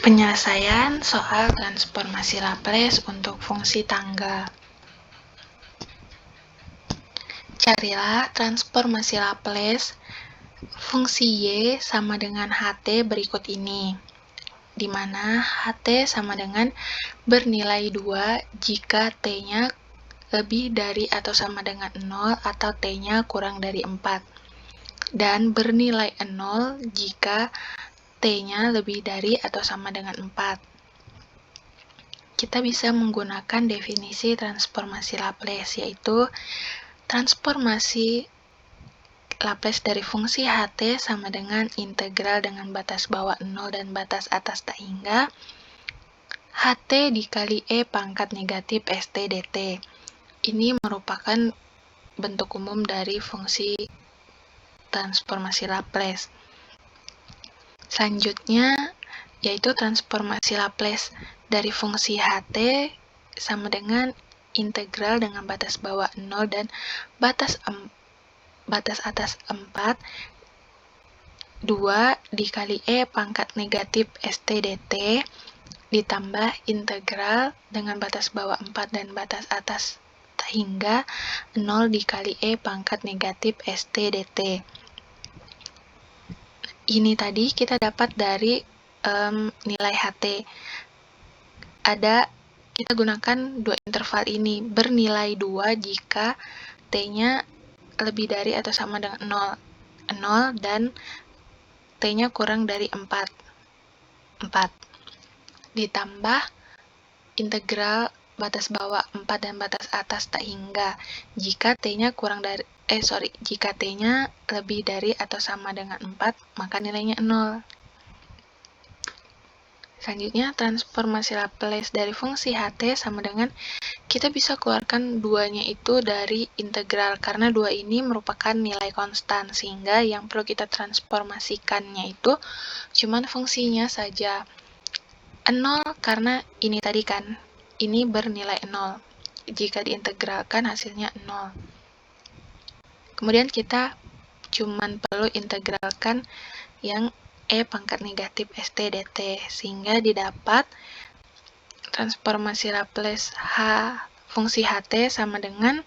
Penyelesaian soal transformasi Laplace untuk fungsi tangga. Carilah transformasi Laplace fungsi Y sama dengan HT berikut ini, di mana HT sama dengan bernilai 2 jika T-nya lebih dari atau sama dengan 0 atau T-nya kurang dari 4, dan bernilai 0 jika T-nya lebih dari atau sama dengan 4. Kita bisa menggunakan definisi transformasi Laplace, yaitu transformasi Laplace dari fungsi HT sama dengan integral dengan batas bawah 0 dan batas atas tak hingga HT dikali E pangkat negatif ST dt. Ini merupakan bentuk umum dari fungsi transformasi Laplace. Selanjutnya yaitu transformasi Laplace dari fungsi HT sama dengan integral dengan batas bawah 0 dan batas atas 4, 2 dikali E pangkat negatif ST dt ditambah integral dengan batas bawah 4 dan batas atas tak hingga 0 dikali E pangkat negatif ST dt. Ini tadi kita dapat dari nilai HT. Kita gunakan dua interval ini, bernilai 2 jika T-nya lebih dari atau sama dengan 0 dan T-nya kurang dari 4. Ditambah integral batas bawah 4 dan batas atas tak hingga jika T-nya jika T-nya lebih dari atau sama dengan 4, maka nilainya 0. Selanjutnya, transformasi Laplace dari fungsi HT sama dengan kita bisa keluarkan duanya itu dari integral, karena 2 ini merupakan nilai konstan, sehingga yang perlu kita transformasikannya itu cuman fungsinya saja. 0 karena ini tadi kan, ini bernilai 0. Jika diintegralkan hasilnya 0. Kemudian kita cuman perlu integralkan yang E pangkat negatif ST dt, sehingga didapat transformasi Laplace fungsi HT sama dengan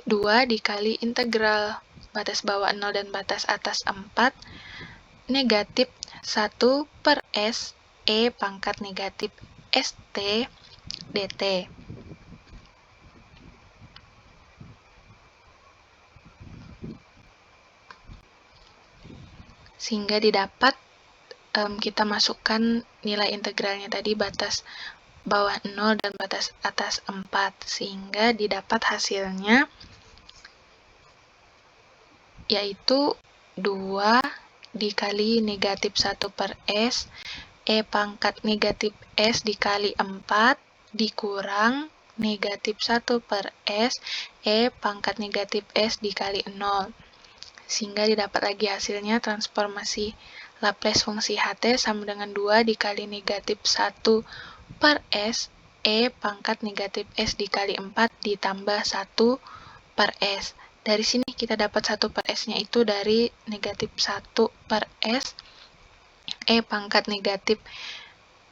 2 dikali integral batas bawah 0 dan batas atas 4 negatif 1 per S E pangkat negatif ST dt. Sehingga didapat kita masukkan nilai integralnya tadi batas bawah 0 dan batas atas 4, sehingga didapat hasilnya yaitu 2 dikali negatif 1 per S E pangkat negatif S dikali 4 dikurang negatif 1 per S E pangkat negatif S dikali 0, sehingga didapat lagi hasilnya transformasi Laplace fungsi HT sama dengan 2 dikali negatif 1 per S E pangkat negatif S dikali 4 ditambah 1 per S. Dari sini kita dapat 1 per S-nya itu dari negatif 1 per S E pangkat negatif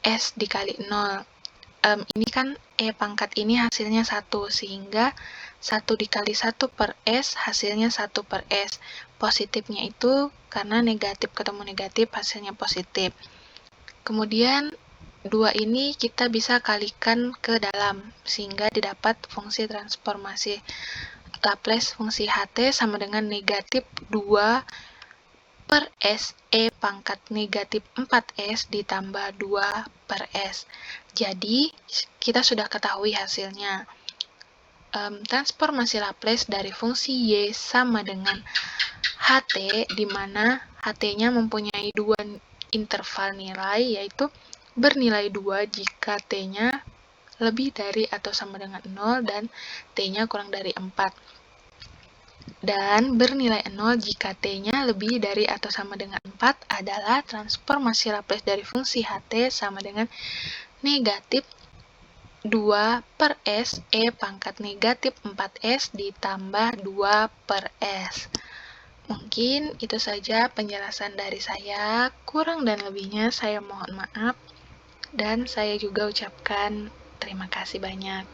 S dikali 0. Ini kan E pangkat ini hasilnya 1, sehingga 1 dikali 1 per S hasilnya 1 per S. Positifnya itu karena negatif ketemu negatif hasilnya positif. Kemudian 2 ini kita bisa kalikan ke dalam, sehingga didapat fungsi transformasi Laplace fungsi HT sama dengan negatif 2 per S E pangkat negatif 4S ditambah 2 per S. Jadi, kita sudah ketahui hasilnya. Transformasi Laplace dari fungsi Y sama dengan HT, di mana HT-nya mempunyai 2 interval nilai, yaitu bernilai 2 jika T-nya lebih dari atau sama dengan 0 dan T-nya kurang dari 4. Dan bernilai 0 jika T-nya lebih dari atau sama dengan 4 adalah transformasi Laplace dari fungsi HT sama dengan negatif 2 per S E pangkat negatif 4S ditambah 2 per S. Mungkin itu saja penjelasan dari saya, kurang dan lebihnya saya mohon maaf. dan saya juga ucapkan terima kasih banyak.